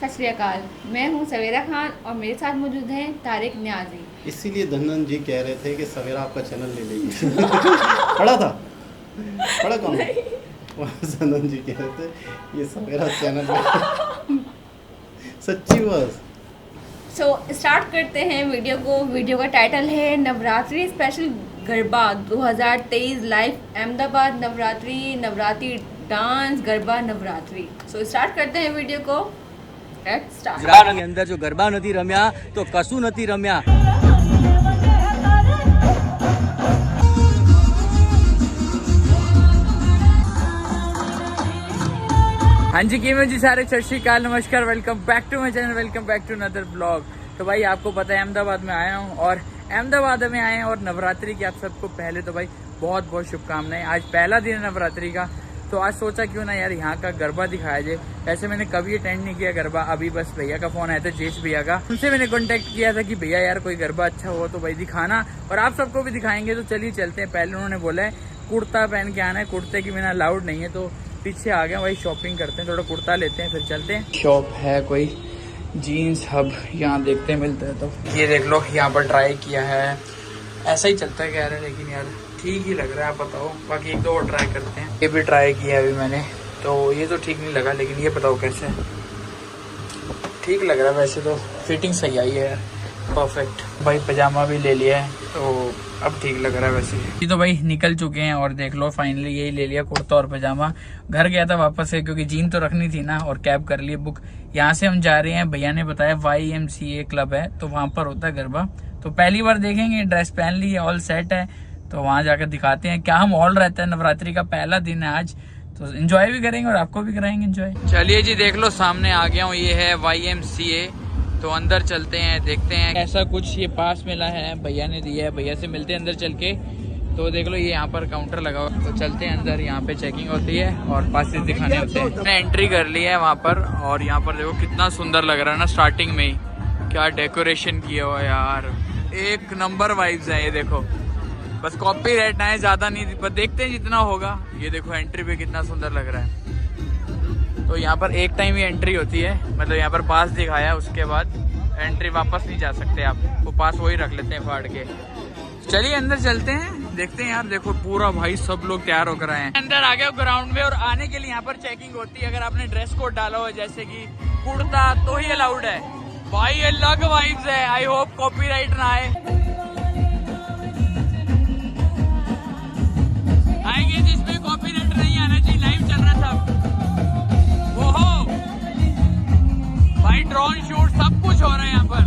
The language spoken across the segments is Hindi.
सत श्री अकाल। मैं हूं सवेरा खान और मेरे साथ मौजूद हैं तारिक न्याजी। इसीलिए धनन जी कह रहे थे कि सवेरा आपका चैनल ले लेगी। पढ़ा था, पढ़ा कौन? धनन जी कह रहे थे ये सवेरा चैनल सच्ची बस। सो स्टार्ट करते हैं वीडियो को। वीडियो का टाइटल है Navratri special garba 2023 live Ahmedabad Navratri dance garba Navratri. So start करते हैं वीडियो को। ગુજરાતની અંદર જો ગરબા નથી રમ્યા તો કશું નથી રમ્યા। हाँ जी किमें जी सारे सत श्री अकाल नमस्कार, welcome back to my channel, welcome back to another blog. तो भाई आपको पता है अहमदाबाद में आया हूँ और अहमदाबाद में आए हैं और नवरात्रि की आप सबको पहले तो भाई बहुत बहुत शुभकामनाएं। आज पहला दिन है नवरात्रि का, तो आज सोचा क्यों ना यार यहाँ का गरबा दिखाया जाए। वैसे मैंने कभी अटेंड नहीं किया गरबा, अभी बस भैया का फोन आया था, जेश भैया का, उनसे मैंने कांटेक्ट किया था कि भैया यार कोई गरबा अच्छा हो तो भाई दिखाना और आप सबको भी दिखाएंगे। तो चलिए चलते हैं। पहले उन्होंने बोला है कुर्ता पहन के आना है, कुर्ते की बिना अलाउड नहीं है, तो पीछे आ गए भाई। शॉपिंग करते हैं, थोड़ा कुर्ता लेते हैं फिर चलते हैं। शॉप है कोई जीन्स हब, यहाँ देखते हैं मिलता है तो ये देख लो। यहाँ पर ट्राई किया है, ऐसा ही चलता है कह रहे हैं, लेकिन यार ठीक ही लग रहा है। आप बताओ, बाकी एक दो और ट्राई करते हैं। ये भी ट्राई किया अभी मैंने, तो ये तो ठीक नहीं लगा, लेकिन ये बताओ कैसे ठीक लग रहा है। वैसे तो फिटिंग सही आई है यार, परफेक्ट। भाई पजामा भी ले लिया है तो अब ठीक लग रहा है वैसे। ये तो भाई निकल चुके हैं और देख लो फाइनली यही ले लिया, कुर्ता और पजामा। घर गया था वापस से क्योंकि जीन तो रखनी थी ना, और कैब कर लिए बुक। यहाँ से हम जा रहे हैं, भैया ने बताया YMCA क्लब है तो वहाँ पर होता है गरबा, तो पहली बार देखेंगे। ड्रेस पहन ली है, ऑल सेट है, तो वहाँ जाकर दिखाते हैं क्या हम ऑल रहता है। नवरात्रि का पहला दिन है आज, तो एंजॉय भी करेंगे और आपको भी कराएंगे एंजॉय। चलिए जी देख लो सामने आ गया हूँ, ये है YMCA, तो अंदर चलते हैं देखते हैं। ऐसा कुछ ये पास मिला है, भैया ने दिया है, भैया से मिलते हैं अंदर चल के। तो देख लो ये यहाँ पर काउंटर लगा हुआ, तो चलते हैं अंदर। यहाँ पे चेकिंग होती है और पासेस दिखाने होते हैं। मैंने एंट्री कर ली है वहाँ पर, और यहाँ पर देखो कितना सुंदर लग रहा है ना। स्टार्टिंग में ही क्या डेकोरेशन किया हुआ है यार, एक नंबर वाइब्स है। ये देखो बस कॉपीराइट ना है, ज्यादा नहीं, पर देखते हैं जितना होगा। ये देखो एंट्री पे कितना सुंदर लग रहा है। तो यहाँ पर एक टाइम ही एंट्री होती है, मतलब यहाँ पर पास दिखाया, उसके बाद एंट्री वापस नहीं जा सकते आप, वो पास वही रख लेते हैं फाड़ के। चलिए अंदर चलते हैं, देखते हैं यार। देखो पूरा भाई सब लोग तैयार होकर आए हैं। अंदर आ गए ग्राउंड में, और आने के लिए यहाँ पर चेकिंग होती है। अगर आपने ड्रेस कोड डाला हो जैसे कि कुर्ता तो ही अलाउड है। भाई अलग वाइब्स है, आई होप कॉपीराइट ना आए। आएंगे जिसमें कॉपीराइट नहीं आना चाहिए। लाइव चल रहा था वो हो भाई, ड्रोन शूट सब कुछ हो रहा है यहाँ पर।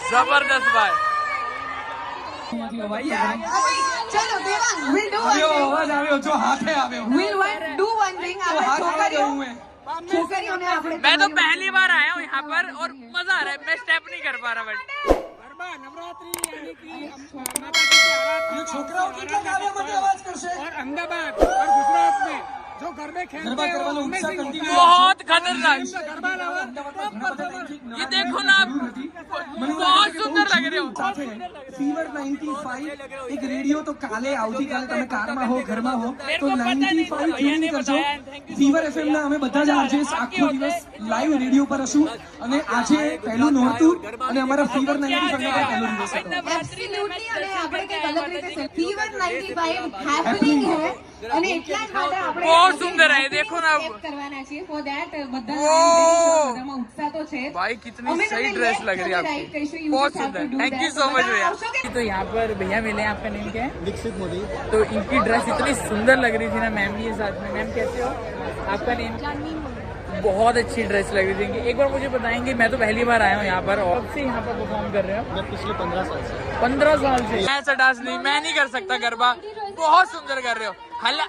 जबरदस्त भाई, चलो Devang we'll do one thing, जो हाथे आवे we'll do one thing। मैं तो पहली बार आया हूँ यहाँ पर और मजा आ रहा है। मैं स्टेप नहीं कर पा रहा बट गरबा नवरात्रि यानी कि माता जी की आराधना છોકરાઓ કેટલા ગાવા માટે અવાજ કરશે और अहमदाबाद और गुजरात में जो गरबे खेलते ગરબા हैं કરવાનો वो उनमें ઉત્સાહ से continue बहुत खतरनाक ગરબા લાવવા ये देखो ना आप बहुत सुंदर लग रहे हो સાથે ફીવર 95 એક રેડિયો તો કાલે આવતીકાલે તમે કારમાં હો ઘરમાં હો તો 95 ટ્યુન કરજો ફીવર FM ના અમે બધા જ આરજેસ આખો દિવસ લાઈવ રેડિયો પર હશું અને આજે પહેલું નોરતું અને અમારા ફીવર 95 ના પહેલો દિવસ હતો એબ્સોલ્યુટલી અને આપણે કંઈક અલગ રીતે ફીવર 95 હેપનિંગ है અને એટલા જ માટે આપણે बहुत सुंदर है देखो ना સ્ટેપ કરવાના છીએ ફોર ધેટ બધા ओ બધામાં ઉત્સાહ તો છે भाई कितनी सही ड्रेस लग रही है आपकी बहुत सुंदर थैंक यू सो मच भैया तो यहाँ पर भैया मिले हैं, आपका नेम क्या है? दीक्षित मोदी। तो इनकी ड्रेस इतनी सुंदर लग रही थी ना मैम भी साथ में। मैम कैसे हो? आपका नेम? बहुत अच्छी ड्रेस लग रही थी इनकी। एक बार मुझे बताएंगे, मैं तो पहली बार आया हूँ यहाँ पर और कब से यहाँ पर परफॉर्म कर रहे हो? मैं पिछले 15 साल से 15 साल से। मैं ऐसा डांस नहीं, मैं नहीं कर सकता गरबा। बहुत सुंदर कर रहे हो।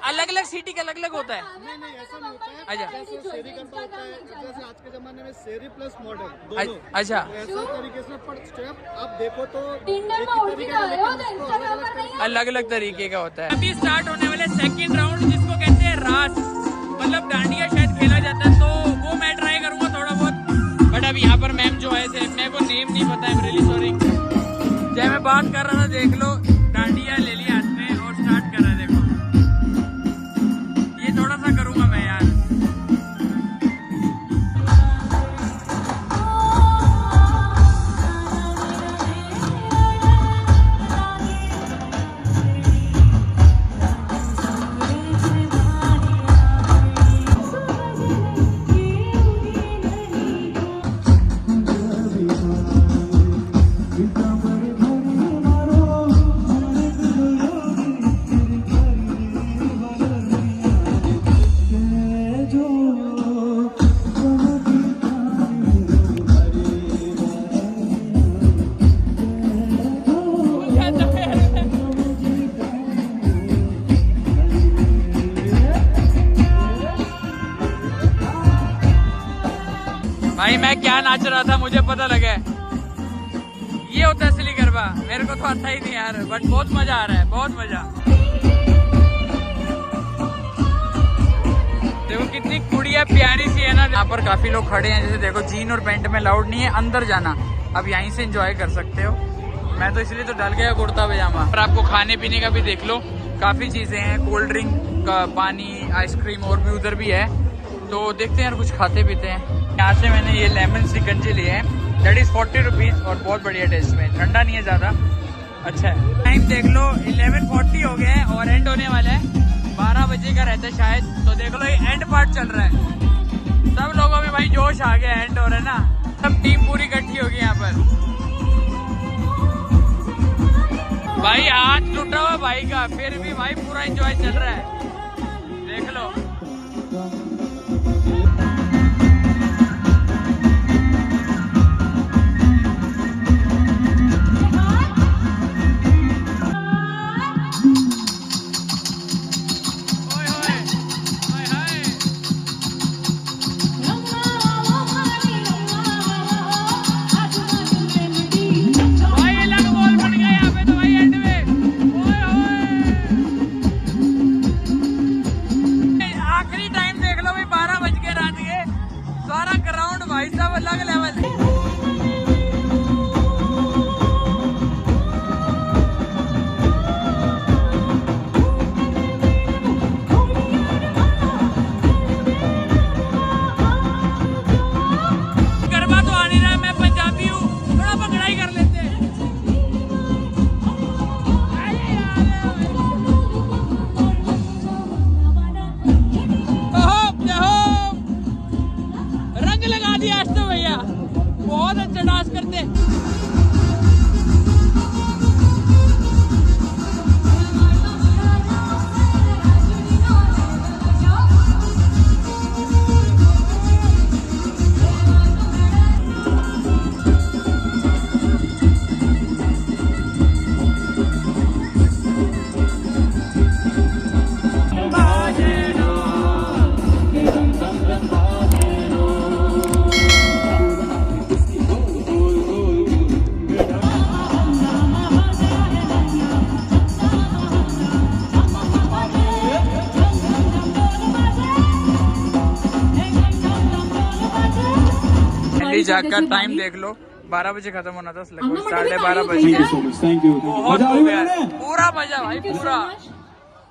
अलग अलग सिटी का अलग अलग होता है। नहीं ऐसा नहीं होता है। अच्छा जैसे शेरी गरबा होता है, जैसे आज के जमाने में शेरी प्लस मॉडर्न दोनों अच्छा ऐसा तरीके से पर स्टेप आप देखो तो अलग अलग तरीके का होता है। अभी स्टार्ट होने वाले सेकंड राउंड जिसको कहते हैं रास, मतलब डांडिया शायद खेला जाता है, तो वो मैं ट्राई करूंगा थोड़ा बहुत। बट अब यहाँ पर मैम जो आए थे, मेरे को नेम नहीं पता है, रियली सॉरी। जब मैं बात कर रहा था देख लो, डांडिया ले लिया हाथ में और स्टार्ट कर रहा है। देखो ये थोड़ा सा करूंगा मैं यार। भाई मैं क्या नाच रहा था मुझे पता लगा है। ये होता है असली गरबा। मेरे को तो आता ही नहीं यार, बट बहुत मजा आ रहा है, बहुत मजा। देखो कितनी कुड़िया प्यारी सी है ना। यहाँ पर काफी लोग खड़े हैं, जैसे देखो जीन और पैंट में अलाउड नहीं है अंदर जाना। अब यहीं से एंजॉय कर सकते हो। मैं तो इसलिए तो डाल गया कुर्ता पजामा। पर आपको खाने पीने का भी देख लो, काफी चीजें हैं, कोल्ड ड्रिंक का, पानी, आइसक्रीम और भी उधर भी है। तो देखते हैं यार, कुछ खाते पीते हैं। यहाँ से मैंने ये लेमन सिकंजी लिए हैं, दैट इज 40 रुपीज और बहुत बढ़िया टेस्ट में, ठंडा नहीं है ज्यादा, अच्छा है। टाइम देख लो 11:40 हो गए हैं और एंड होने वाला है, 12 बजे का रहता है शायद। तो देख लो ये एंड पार्ट चल रहा है, सब लोगों में भाई जोश आ गया, एंड हो रहा है ना, सब टीम पूरी इकट्ठी होगी यहाँ पर। भाई हाथ टूटा हुआ भाई का, फिर भी भाई पूरा एंजॉय चल रहा है, देख लो। भाई साहब अलग लेवल है। गरबा तो आ नहीं रहा, मैं पंजाबी हूँ, थोड़ा पकड़ा ही कर लेते हैं। रंग लगा दिया आज तो भैया, बहुत अच्छा डांस करते हैं। जाकर टाइम देख लो, 12 बजे खत्म होना था, लगभग 12:30 बजे। Thank you. बहुत हो गया, पूरा मजा भाई पूरा।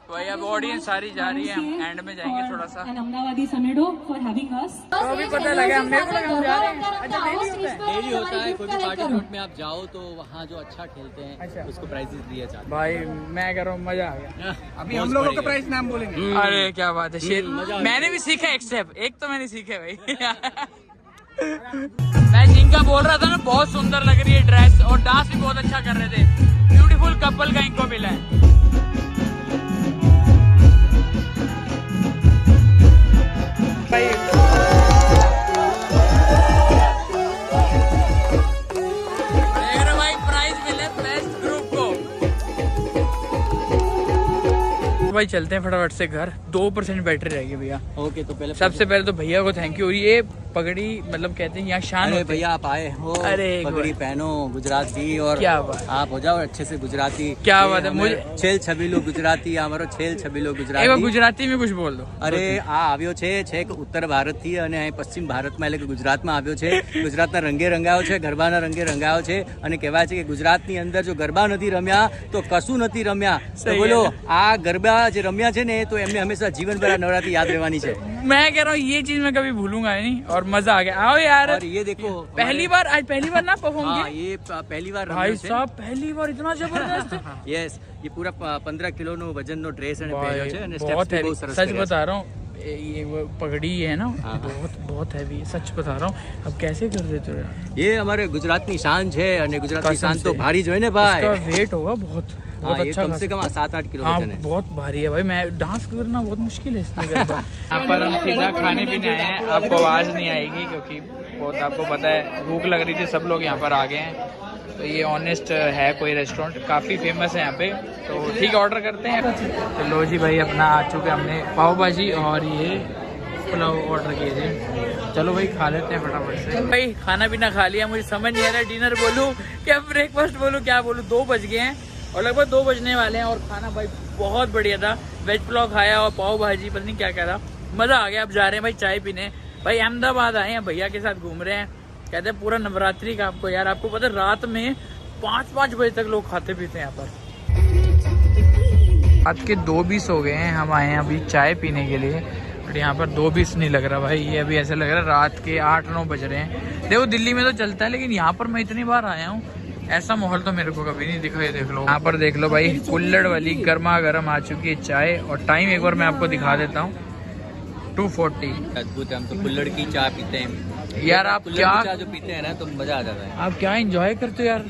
भाई अब ऑडियंस सारी जा रही है, हम एंड में जाएंगे थोड़ा सा। अहमदाबादी समेडो फॉर हैविंग अस। तो अभी पता लगा, मेरे को लगा हम जा रहे हैं। अच्छा डेली होता है? डेली होता है, कोई भी पार्टी प्लॉट में आप जाओ तो वहाँ जो अच्छा खेलते हैं अच्छा। उसको प्राइजेस दिए जाते भाई मैं कह रहा हूँ मजा आ गया। हैं। अभी हम लोगों का प्राइस नाम बोलेंगे। अरे क्या बात है शेर, मैंने भी सीखा एक स्टेप, एक तो मैंने सीखा भाई। मैं जिनका बोल रहा था ना, बहुत सुंदर लग रही है ड्रेस और डांस भी बहुत अच्छा कर रहे थे। ब्यूटीफुल कपल का इनको मिला है। भाई देख रहे भाई, प्राइज मिले बेस्ट ग्रुप को। भाई चलते हैं फटाफट से घर, 2% बैटरी रहेगी भैया। ओके तो पहले सबसे पहले तो भैया को थैंक यू। और ये पगड़ी मतलब कहते हैं यहाँ शान अरे होती है। भैया आप आए हो, अरे पगड़ी पहनो गुजरात की और क्या बात। आप हो जाओ अच्छे से गुजराती। क्या बात है, मुझे छेल छबीलो गुजराती हमारो छेल छबीलो एक बार गुजराती। गुजराती में कुछ बोल दो। અરે આ આવ્યો છે છેક ઉત્તર ભારતથી અને અહીં પશ્ચિમ ભારતમાં એટલે કે ગુજરાતમાં આવ્યો છે। ગુજરાતના રંગે રંગાયો છે, ગરબાના રંગે રંગાયો છે અને કહેવાય છે કે ગુજરાતની અંદર જો ગરબા નથી રમ્યા તો કશું નથી રમ્યા। તો બોલો આ ગરબા જે રમ્યા છે ને તો એમને હંમેશા જીવનભર આ નવરાત્રી યાદ રહેવાની છે। मैं कह रहा हूँ ये चीज मैं कभी भूलूंगा नहीं और मजा आ गया। आओ यार, और ये देखो पहली बार, आज पहली बार ना परफॉर्म हाँ किया ये पहली बार भाई साहब, पहली बार इतना जबरदस्त। यस ये पूरा 15 किलोનો વજનનો ડ્રેસ અને પહેર્યો છે અને बहुत સ્ટેપ્સ બહુ हैवी, સરસ सच કર્યા बता रहा हूँ। ये वो पगड़ी है ना, बहुत बहुत हैवी है, सच बता रहा हूँ। अब कैसे कर देते हो यार? છે। ये हमारे गुजरातની शान છે અને गुजरातની कसम शान तो से। भारी जो है ने इसका भाई। वेट होगा बहुत हाँ बहुत ये अच्छा कम से खासा। कम 7-8 किलो हाँ वजन है। बहुत भारी है भाई, मैं डांस करना बहुत मुश्किल है इसमें। यहाँ पर हम सीधा खाने पीने आए हैं, आपको आवाज़ नहीं आएगी क्योंकि बहुत आपको पता है भूख लग रही थी, सब लोग यहाँ पर आ गए हैं। तो ये ऑनेस्ट है कोई रेस्टोरेंट, काफ़ी फेमस है यहाँ पे, तो ठीक है ऑर्डर करते हैं। तो लो जी भाई अपना आ चुके, हमने पाव भाजी और ये पुलाव ऑर्डर किए थे। चलो भाई खा लेते हैं फटाफट से। भाई खाना पीना खा लिया, मुझे समझ नहीं आ रहा डिनर बोलूँ क्या ब्रेकफास्ट बोलूँ क्या बोलूँ। 2 बज गए हैं और लगभग 2 बजने वाले हैं और खाना भाई बहुत बढ़िया था। वेज पुलाव खाया और पाव भाजी, पता नहीं क्या क्या था, मज़ा आ गया। अब जा रहे हैं भाई चाय पीने। भाई अहमदाबाद आए हैं, भैया के साथ घूम रहे हैं। कहते हैं पूरा नवरात्रि का आपको यार, आपको पता है रात में 5-5 बजे तक लोग खाते पीते हैं यहाँ पर। आज के 2:20 हो गए हैं, हम आए हैं अभी चाय पीने के लिए। बट यहाँ पर 2:20 नहीं लग रहा भाई, ये अभी ऐसा लग रहा है रात के 8-9 बज रहे हैं। देखो दिल्ली में तो चलता है, लेकिन यहाँ पर मैं इतनी बार आया हूँ, ऐसा माहौल तो मेरे को कभी नहीं दिखा। ये देख लो यहाँ पर, देख लो भाई कुल्हड़ वाली गर्मा गर्म आ चुकी है चाय। और टाइम एक बार मैं आपको दिखा देता हूँ, 2:40। अद्भुत है, हम तो कुल्हड़ की चाय पीते हैं यार आप कुल्हड़ क्या, की चाय जो पीते हैं ना तो मजा आ जाता है। आप क्या एंजॉय करते हो यार।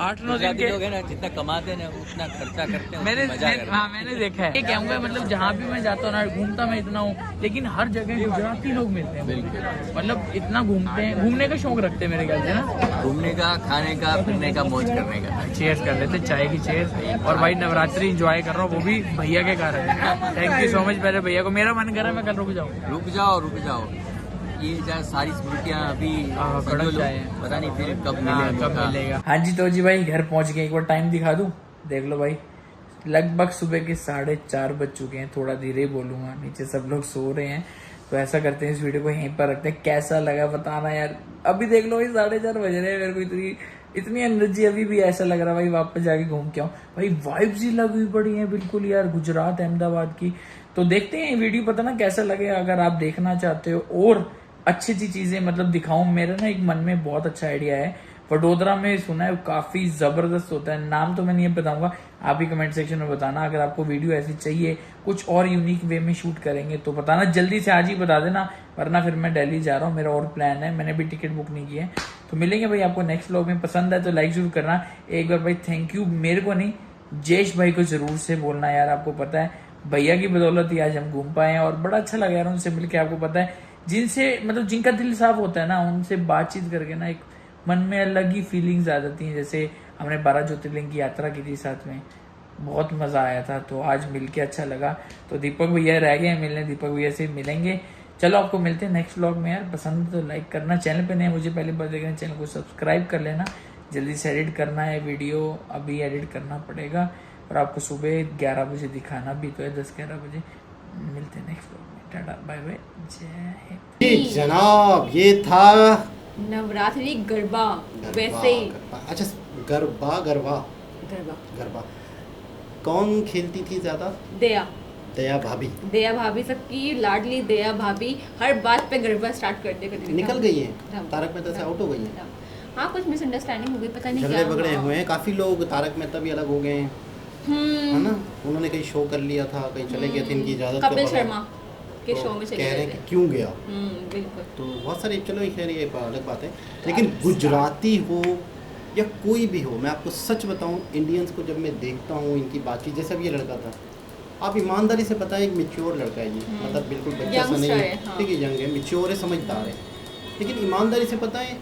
8-9 दिन गुजराती के लोग हैं ना, जितना कमाते हैं ना उतना खर्चा करते हैं, मैंने मजा करते हैं। हाँ मैंने देखा है। ये कहूँगा मतलब जहाँ भी मैं जाता हूँ ना, घूमता मैं इतना हूँ, लेकिन हर जगह गुजराती लोग मिलते हैं। बिल्कुल। मतलब इतना घूमते हैं, घूमने का शौक रखते हैं मेरे ख्याल से ना। घूमने का, खाने का, फिरने का, मौज करने का। चेयर्स कर लेते, चाय की चेयर्स। और भाई नवरात्रि एंजॉय कर रहा हूँ, वो भी भैया के कारण। थैंक यू सो मच पहले भैया को, मेरा मन कर रहा है मैं कल रुक जाऊँ। रुक जाओ ये जहाँ सारी स्मृतियाँ अभी कड़क संजो लो, जाए। पता नहीं फिर कब हाँ, मिलेगा। कब मिलेगा। हाँ जी, तो जी भाई घर पहुंच गए। एक बार टाइम दिखा दूं, देख लो भाई लगभग सुबह के 4:30 बज चुके हैं। थोड़ा धीरे बोलूंगा, नीचे सब लोग सो रहे हैं। तो ऐसा करते हैं, इस वीडियो को यहीं पर रखते हैं। कैसा लगा बताना यार। अभी देख लो भाई 4:30 बज रहे हैं, मेरे को इतनी एनर्जी अभी भी ऐसा लग रहा है भाई वापस जाके घूम के आऊँ। भाई वाइब्स ही लगी पड़ी हैं बिल्कुल यार, गुजरात अहमदाबाद की। तो देखते हैं वीडियो, पता ना कैसा लगे। अगर आप देखना चाहते हो और अच्छी चीजें मतलब दिखाऊं, मेरा ना एक मन में बहुत अच्छा आइडिया है। वडोदरा में सुना है काफी जबरदस्त होता है, नाम तो मैं नहीं बताऊंगा, आप ही कमेंट सेक्शन में बताना। अगर आपको वीडियो ऐसी चाहिए, कुछ और यूनिक वे में शूट करेंगे तो बताना, जल्दी से आज ही बता देना, वरना फिर मैं दिल्ली जा रहा हूँ, मेरा और प्लान है, मैंने भी टिकट बुक नहीं की है। तो मिलेंगे भाई आपको नेक्स्ट व्लॉग में। पसंद है तो लाइक जरूर करना। एक बार भाई थैंक यू, मेरे को नहीं जयेश भाई को जरूर से बोलना यार। आपको पता है भैया की बदौलत ही आज हम घूम पाए हैं और बड़ा अच्छा लगा यार उनसे मिलकर। आपको पता है जिनसे मतलब जिनका दिल साफ होता है ना, उनसे बातचीत करके ना एक मन में अलग ही फीलिंग्स आ जाती हैं। जैसे हमने 12 ज्योतिर्लिंग की यात्रा की थी साथ में, बहुत मजा आया था। तो आज मिलके अच्छा लगा। तो दीपक भैया रह गए हैं मिलने, दीपक भैया से मिलेंगे। चलो आपको मिलते हैं नेक्स्ट व्लॉग में यार। पसंद तो लाइक करना, चैनल पे नहीं मुझे पहले बता देना, चैनल को सब्सक्राइब कर लेना। जल्दी से एडिट करना है वीडियो, अभी एडिट करना पड़ेगा और आपको सुबह 11 बजे दिखाना भी तो है, 10-11 बजे। मिलते हैं नेक्स्ट व्लॉग में, टाटा बाय बाय, जय हिंद। जी जनाब, ये था नवरात्रि गरबा वैसे ही अच्छा, गरबा गरबा गरबा गरबा कौन खेलती थी ज्यादा? दया दया भाभी दया भाभी, सबकी लाडली दया भाभी हर बात पे गरबा स्टार्ट कर दे निकल गई है, हाँ। तारक मेहता से आउट हो गई है। हाँ, कुछ मिसअंडरस्टैंडिंग हो गई, पता नहीं झगड़े क्या बगड़े हुआ। हुए हैं, काफी लोग तारक मेहता भी अलग हो गए हैं, है ना? उन्होंने कहीं शो कर लिया था, कहीं चले गए थे इनकी इजाजत कपिल के बगैर। शर्मा के तो शो में चले कह रहे गए हैं थे। कि क्यों गया, बिल्कुल। तो बहुत सारे, चलो ये खैर ये अलग बात है, लेकिन गुजराती हो या कोई भी हो, मैं आपको सच बताऊं, इंडियंस को जब मैं देखता हूँ इनकी बातचीत, जैसे अब ये लड़का था, आप ईमानदारी से बताएं, एक मेच्योर लड़का है ये, मतलब बिल्कुल बच्चा सा नहीं Youngster है, है, हाँ। ठीक है, यंग है, मेच्योर है, समझदार है, लेकिन ईमानदारी से बताएं,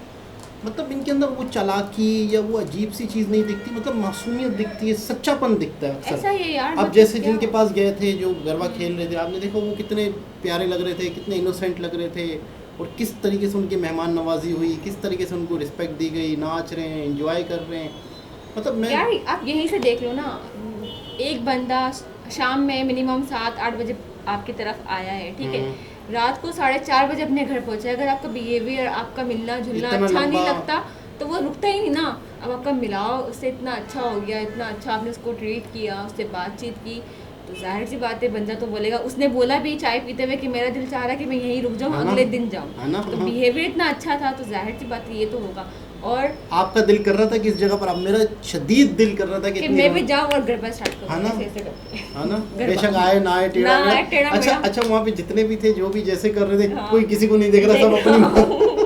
मतलब इनके अंदर वो चालाकी या वो अजीब सी चीज़ नहीं दिखती, मतलब मासूमियत दिखती है, सच्चापन दिखता है ऐसा अक्सर। ही है यार। अब मतलब जैसे क्या- जिनके पास गए थे जो गरबा खेल रहे थे, आपने देखा वो कितने प्यारे लग रहे थे, कितने इनोसेंट लग रहे थे, और किस तरीके से उनकी मेहमान नवाजी हुई, किस तरीके से उनको रिस्पेक्ट दी गई, नाच रहे हैं, एंजॉय कर रहे हैं, मतलब मैं यार आप यहीं से देख लो ना, एक बंदा शाम में मिनिमम 7-8 बजे आपकी तरफ आया है, ठीक है, रात को 4:30 बजे अपने घर पहुंचे, अगर आपका बिहेवियर, आपका मिलना जुलना इतना अच्छा नहीं लंबा- लगता तो वो रुकता ही नहीं ना। अब आपका मिलाओ उससे इतना अच्छा हो गया, इतना अच्छा आपने उसको ट्रीट किया, उससे बातचीत की, तो जाहिर सी बात है बंदा तो बोलेगा। उसने बोला भी चाय पीते हुए कि मेरा दिल चाह रहा है कि मैं यहीं रुक जाऊँ, है ना? अगले दिन जाऊँ, है ना? तो हाँ। बिहेवियर इतना अच्छा था, तो जाहिर सी बात है ये तो होगा। और आपका दिल कर रहा था कि इस जगह पर, अब मेरा शदीद दिल कर रहा था कि कि इतनी मैं भी रौनक- जाऊँ और गरबा स्टार्ट करूँ, है ना? ऐसे करके। है ना, गरबा। बेशक आए ना आए, टेढ़ा ना आए, टेढ़ा अच्छा मेढ़ा। अच्छा, वहाँ पे जितने भी थे, जो भी जैसे कर रहे थे, हाँ। कोई किसी को नहीं देख रहा, सब अपनी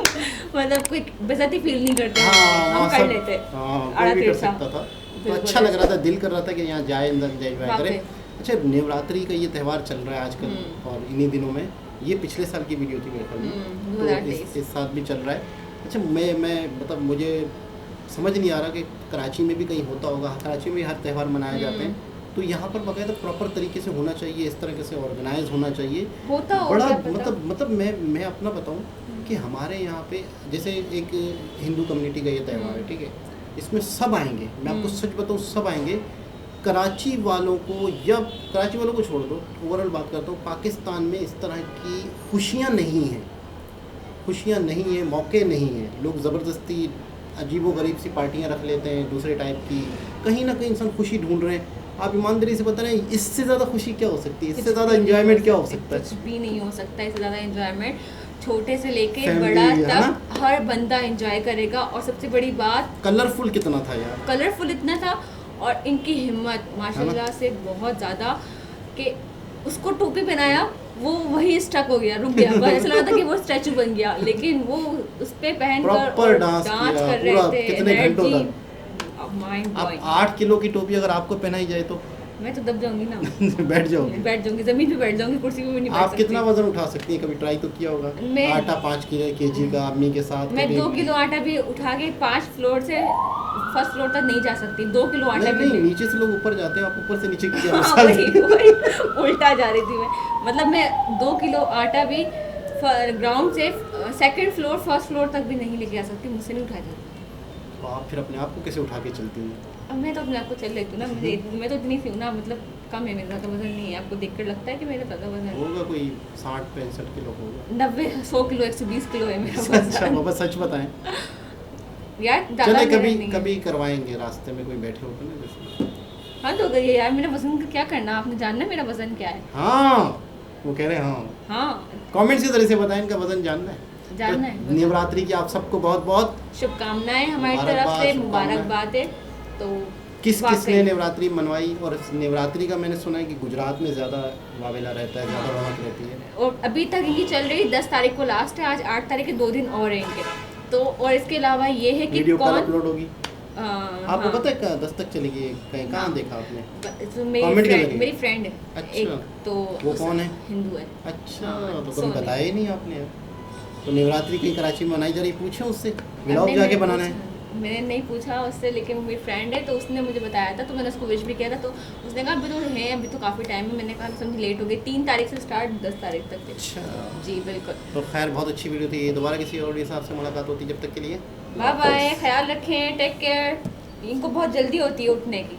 मतलब कोई बेइज्जती फील नहीं करते, हाँ, हम वहाँ कर सब- लेते। हाँ, आड़ा कोई भी कर तिरछा। सकता था, तो बिल्कुल अच्छा लग ऐसा। रहा था, दिल कर रहा था कि यहाँ जाए, अंदर एंजॉय वाकई। करें। अच्छा, नवरात्रि का ये त्यौहार चल रहा है आजकल, और इन्हीं दिनों में, ये पिछले साल की वीडियो थी मेरे ख्याल में, तो 2023। इस साल भी चल रहा है। अच्छा, मैं मतलब मुझे समझ नहीं आ रहा कि कराची में भी कहीं होता होगा, कराची में हर त्यौहार मनाए जाते हैं, तो यहाँ पर बाकायदा प्रॉपर तरीके से होना चाहिए, इस तरह से ऑर्गेनाइज होना चाहिए, होता हो बड़ा क्या पता। मतलब मैं अपना बताऊं कि हमारे यहाँ पे जैसे एक हिंदू कम्युनिटी का ये त्यौहार है, ठीक है, इसमें सब आएंगे, मैं आपको सच बताऊं, सब आएंगे। कराची वालों को, या कराची वालों को छोड़ दो, ओवरऑल बात करता हूँ, पाकिस्तान में इस तरह की खुशियाँ नहीं हैं, खुशियाँ नहीं हैं, मौके नहीं हैं, लोग ज़बरदस्ती अजीबोगरीब सी पार्टियाँ रख लेते हैं दूसरे टाइप की, कहीं ना कहीं इंसान खुशी ढूंढ रहे हैं। आप ईमानदारी से बता रहे हैं, इससे ज़्यादा खुशी क्या हो सकती है, इससे ज़्यादा एंजॉयमेंट क्या हो सकता कुछ है? भी नहीं हो सकता इससे ज़्यादा एंजॉयमेंट। छोटे से लेके Family, बड़ा है ना? तक हर बंदा एंजॉय करेगा, और सबसे बड़ी बात कलरफुल कितना था यार, कलरफुल इतना था, और इनकी हिम्मत माशाल्लाह से बहुत ज़्यादा, कि उसको टोपी पहनाया, वो वही स्टक हो गया, रुक गया, बस ऐसा लगा था कि वो स्टैचू बन गया, लेकिन वो उस पे पहन कर Proper और dance डांस किया, कर रहे पूरा थे, कितने घंटों एनर्जी, तक। माइंड अब ब्लोइंग। 8 किलो की टोपी अगर आपको पहनाई जाए तो मैं तो दब जाऊंगी ना, बैठ जाओगे। बैठ जाऊंगी, जमीन पे बैठ जाऊंगी, कुर्सी पे भी नहीं बैठ आप सकती। कितना वजन उठा सकती हैं, कभी ट्राई तो किया होगा? मैं- आटा 5 केजी का अम्मी के साथ, मैं कभी- 2 किलो आटा भी उठा के 5 फ्लोर से फर्स्ट फ्लोर तक नहीं जा सकती, 2 किलो आटा नहीं भी नहीं, नीचे से लोग ऊपर जाते हैं, आप ऊपर से नीचे की क्या हाँ, मिसाल है? वही उल्टा जा रही थी मैं, मतलब मैं 2 किलो आटा भी ग्राउंड से सेकंड फ्लोर फर्स्ट फ्लोर तक भी नहीं लेके जा सकती, मुझसे नहीं उठाया जाता। तो आप फिर अपने आप को कैसे उठा के चलती हैं? अब मैं तो अपने आप को चल लेती हूँ ना, मैं तो इतनी सी हूँ ना, मतलब कम है, मेरा ज़्यादा वजन नहीं है, आपको देखकर लगता है कि मेरा ज़्यादा वजन है। होगा कोई 60-65 किलो होगा। 90-100 किलो 120 किलो है मेरा अच्छा वजन। बाबा, सच बताएं, यार ज़्यादा चले मेरा कभी नहीं है। कभी करवाएंगे, रास्ते में कोई बैठे होते ना जैसे। हाँ तो गई है यार, मेरा वजन का क्या करना, आपने जानना है मेरा वजन क्या है? हाँ, वो कह रहे हैं हाँ, हाँ, कमेंट्स के जरिए से बताएं, इनका वजन जानना है। जानना तो है। नवरात्रि की आप सबको बहुत बहुत शुभकामनाएं हमारी मुबारकबाद, तरफ से, शुभकामनाएं। मुबारकबाद है। तो किस वाकई। किसने नवरात्रि मनवाई, और नवरात्रि का मैंने सुना है कि गुजरात में ज़्यादा वावेला रहता है, ज़्यादा रौनक रहती है। और अभी तक इनकी चल रही, 10 तारीख को लास्ट है, आज 8 तारीख के 2 दिन और हैं इनके। तो और इसके अलावा ये है कि वीडियो कल कौन अपलोड होगी, आपको हाँ, पता है कहाँ 10 तक चलेगी, कहीं कहाँ हाँ। देखा आपने? तो Comment के जरिए? मेरी फ्रेंड है अच्छा। एक, तो वो कौन है? हिंदू है। अच्छा, हाँ, तो कभी सोनी। बताया ही नहीं आपने यार। तो नवरात्रि कहीं कराची में मनाई जा रही, पूछे उससे, अब व्लॉग नहीं, जाके मैंने बनाना है। पूछा- मैंने नहीं पूछा उससे, लेकिन वो मेरी फ्रेंड है तो उसने मुझे बताया था, तो मैंने उसको विश भी किया था, तो उसने कहा अभी तो है, अभी तो काफ़ी टाइम है। मैंने कहा समझ लेट हो गई, 3 तारीख से स्टार्ट 10 तारीख तक थे। अच्छा, जी बिल्कुल। तो खैर बहुत अच्छी वीडियो थी, दोबारा किसी और हिसाब से मुलाकात होती, जब तक के लिए बाय बाय, ख्याल रखें, टेक केयर। इनको बहुत जल्दी होती है उठने की।